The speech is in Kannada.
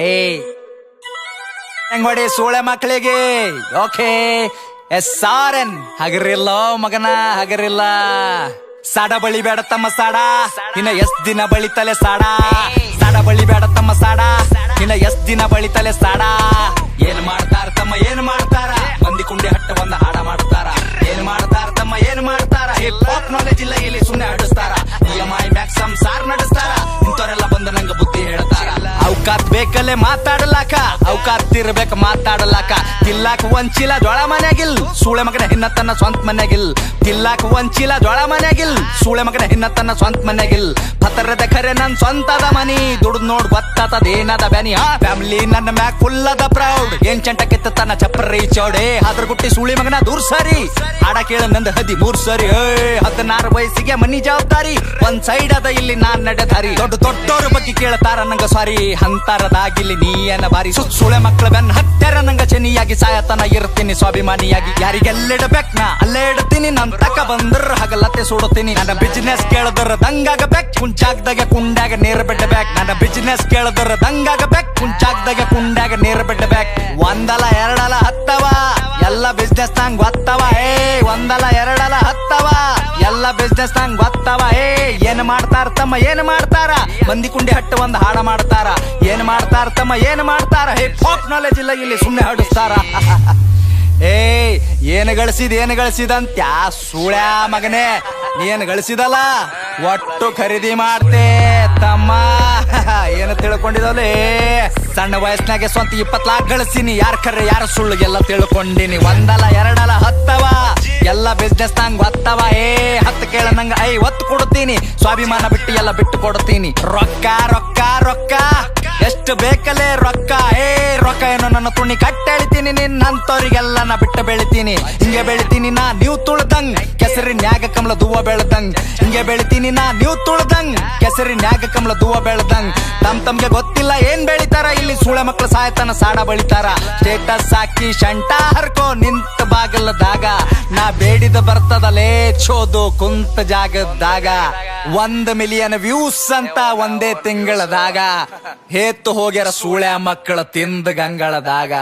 ಏಯ್ ಹೆಂಗೊಡಿ ಸೂಳೆ ಮಕ್ಕಳಿಗೆ ಓಕೆ SRN ಹಗರಿಲ್ಲ ಮಗನ ಹಗರಿಲ್ಲ. ಸಾಡ ಬಳಿ ಬೇಡ ತಮ್ಮ ಸಾಡ, ಇನ್ನ ಎಷ್ಟ್ ದಿನ ಬಳಿತಲೆ ಸಾಡ. ಸಾಡ ಬಳಿ ಬೇಡ ತಮ್ಮ ಸಾಡ, ಇನ್ನ ಎಷ್ಟ್ ದಿನ ಬಳಿತಲೆ ಸಾಡ. ಏನ್ ಮಾಡ್ತಾರ ತಮ್ಮ ಏನ್ ಮಾಡ್ತಾರ, ಮಂದಿ ಕುಂಡಿ ಹಟ್ಟ ಒಂದ ಹಾಡ ಮಾಡ್ತಾರ. ಏನ್ ಮಾಡ್ತಾರ ತಮ್ಮ ಏನ್ ಮಾಡ್ತಾರ, ಹಿಪ್ ಹಾಪ್ ನಾಲೆಜ್ ಇಲ್ಲ ಇಲ್ಲಿ ಸುಮ್ನೆ ಆಡಿಸ್ತಾರ. EMI ಮ್ಯಾಕ್ ಸಂಸಾರ ನಡೆಸ್ತಾರ, ಇಂಥವ್ರೆಲ್ಲ ಬಂದು ನಂಗ ಬುದ್ಧಿ ಹೇಳ್ತಾರ. ಅವಕಾತ್ ಬೇಕಲ್ಲೇ ಮಾತಾಡಲಾಕ, ಅವಕಾತ್ ಇರ್ಬೇಕ ಮಾತಾಡಲಾಕ. ತಿಲ್ಲಾಕ ಒಂಚಿಲ ಜೋಳ ಮನ್ಯಾಗಿಲ್, ಸೂಳೆ ಮಗನ ಹಿನ್ನತನ ಸ್ವಂತ ಮನ್ಯಾಗಿಲ್. ತಿಲ್ಲಾಕ ಒಂಚಿಲ ಜೋಳ ಮನ್ಯಾಗಿಲ್, ಸೂಳೆ ಮಗನ ಹಿನ್ನತನ ಸ್ವಂತ ಮನ್ಯಾಗಿಲ್. ಪತರದ ಖರೆ ನನ್ ಸ್ವಂತದ ಮನಿ, ದುಡ್ದು ನೋಡ್ ಗೊತ್ತಾತದೇನದ ಬ್ಯಾನಿ. ಫ್ಯಾಮಿಲಿ ನನ್ನ ಮ್ಯಾಕ್ ಫುಲ್ ಅದ ಪ್ರೌಡ್, ಏನ್ ಚಂಟ ಕೆತ್ತನ ಚಪ್ಪರಿ ಚೌಡೆ. ಅದ್ರ ಗುಟ್ಟಿ ಸೂಳಿ ಮಗನ ದೂರ್ ಸರಿ, ಹಾಡ ಕೇಳ ನಂದ 13 ಸರಿ. 16 ವಯಸ್ಸಿಗೆ ಮನಿ ಜವಾಬ್ದಾರಿ, ಒಂದ್ ಸೈಡ್ ಅದ ಇಲ್ಲಿ ನಾನ್ ನಡೆದಾರಿ. ದೊಡ್ಡವ್ರ ಬಗ್ಗೆ ಕೇಳ್ತಾರ ನಂಗ ಸಾರಿ, ಅಂತರದಾಗಿಲ್ಲಿ ನೀಯನ ಬಾರಿ. ಸೂಳೆ ಮಕ್ಕಳ ಬೆನ್ನ ಹತ್ತರ ನಂಗ ಚೆನ್ನಿಯಾಗಿ ಸಾಯತನ ಇರ್ತೀನಿ ಸ್ವಾಭಿಮಾನಿಯಾಗಿ. ಯಾರಿಗೆಲ್ಲಿಡಬೇಕ್ ನಾ ಅಲ್ಲೇ ಇಡ್ತೀನಿ, ನನ್ ತಕ ಬಂದ್ರ ಹಗಲತ್ತೆ ಸುಡುತ್ತೀನಿ. ನನ್ನ ಬಿಸಿನೆಸ್ ಕೇಳದ್ರ ದಂಗಾಗಬೇಕ್, ಕುಂಚಾಗ್ದಾಗ ಕುಂಡ್ಯಾಗ ನೀರ್ ಬಿಡ್ಬೇಕ್. ನನ್ನ ಬಿಸಿನೆಸ್ ಕೇಳದ್ರ ದಂಗಾಗಬೇಕ್, ಕುಂಚಾಗ್ದಾಗ ಕುಂಡ್ಯಾಗ ನೀರ್ ಬಿಡ್ಬೇಕ್. ಒಂದಲ ಎರಡಲ ಹತ್ತವ ಎಲ್ಲ ಬಿಸ್ನೆಸ್ ನಂಗ್ ಗೊತ್ತವ. ಒಂದಲ ಎರಡಲ ಹತ್ತವ ಎಲ್ಲ ಬಿಸ್ನೆಸ್ ನಂಗ್ ಗೊತ್ತವ. ಏನ್ ಮಾಡ್ತಾರ ತಮ್ಮ ಏನ್ ಮಾಡ್ತಾರ, ಮಂದಿ ಕುಂಡಿ ಹಟ್ಟ ಒಂದ್ ಹಾಡ ಮಾಡ್ತಾರ. ಏನ್ ಮಾಡ್ತಾರ ತಮ್ಮ ಏನ್ ಮಾಡ್ತಾರ, ಹಿಪ್ ಹಾಪ್ ನಾಲೆಜ್ ಇಲ್ಲ ಇಲ್ಲಿ ಸುಮ್ನೆ ಹಾಡಿಸ್ತಾರ. ಏನು ಗಳಿಸಿದಂತ್ಯ ಸೂಳ್ಯಾ ಮಗನೇ, ನೀನ್ ಗಳಿಸಿದಲ್ಲ ಒಟ್ಟು ಖರೀದಿ ಮಾಡ್ತೆ ತಮ್ಮ. ಏನು ತಿಳ್ಕೊಂಡಿದಲೇ, ಸಣ್ಣ ವಯಸ್ಸಿನಾಗೆ ಸ್ವಂತ 20 ಲಾಖ ಗಳಿಸಿನಿ. ಯಾರ ಖರೆ ಯಾರ ಸುಳ್ಳಿಗೆಲ್ಲ ತಿಳ್ಕೊಂಡಿನಿ. ಒಂದಲ ಎರಡಲ ಹತ್ತವ ಎಲ್ಲ ಬಿಸ್ನೆಸ್ ನಂಗ್ ಗೊತ್ತವ. ಹತ್ತು ಕೇಳ ನಂಗ 50 ಕೊಡ್ತೀನಿ, ಸ್ವಾಭಿಮಾನ ಬಿಟ್ಟು ಎಲ್ಲ ಬಿಟ್ಟು ಕೊಡ್ತೀನಿ. ರೊಕ್ಕ ರೊಕ್ಕ ರೊಕ್ಕ ಎಷ್ಟು ಬೇಕಲೇ ರೊಕ್ಕ. ರೊಕ್ಕ ಏನೋ ನನ್ನ ತುಣಿ ಕಟ್ಟೆಳಿತೀನಿ, ನಿನ್ನಂತವ್ರಿಗೆಲ್ಲ ನಾ ಬಿಟ್ಟು ಬೆಳಿತೀನಿ. ಹಿಂಗೆ ಬೆಳಿತೀನಿ ನಾ ನೀವು ತುಳ್ದಂಗ್, ಕೆಸರಿನ್ಯಾಗ ಕಮಲ ದೂವ ಬೆಳ್ದಂಗ್. ಹಿಂಗೆ ಬೆಳಿತೀನಿ ನಾ ನೀವು ತುಳ್ದಂಗ್, ಕೆಸರಿನ್ಯಾಗ ಕಮಲ ದೂವ ಬೆಳ್ದಂಗ್. ತಮ್ಗೆ ಗೊತ್ತಿಲ್ಲ ಏನ್ ಬೆಳಿತಾರ, ಇಲ್ಲಿ ಸೂಳೆ ಮಕ್ಕಳು ಸಾಯತನ ಸಾಡ ಬಳಿತಾರ. ಸ್ಟೇಟಸ್ ಹಾಕಿ ಶಂಟ ಹರ್ಕೋ ನಿಂತ ಬಾಗಲದಾಗ, ನಾ ಬೇಡಿದ ಬರ್ತದಲೇ ಚೋದು ಕುಂತ ಜಾಗದಾಗ. 1 ಮಿಲಿಯನ್ ವ್ಯೂಸ್ ಅಂತ ಒಂದೇ ತಿಂಗಳದಾಗ, ಹೇತ್ತು ಹೋಗ್ಯಾರ ಸೂಳೆ ಮಕ್ಕಳ ತಿಂದ ಗಂಗಳದಾಗ.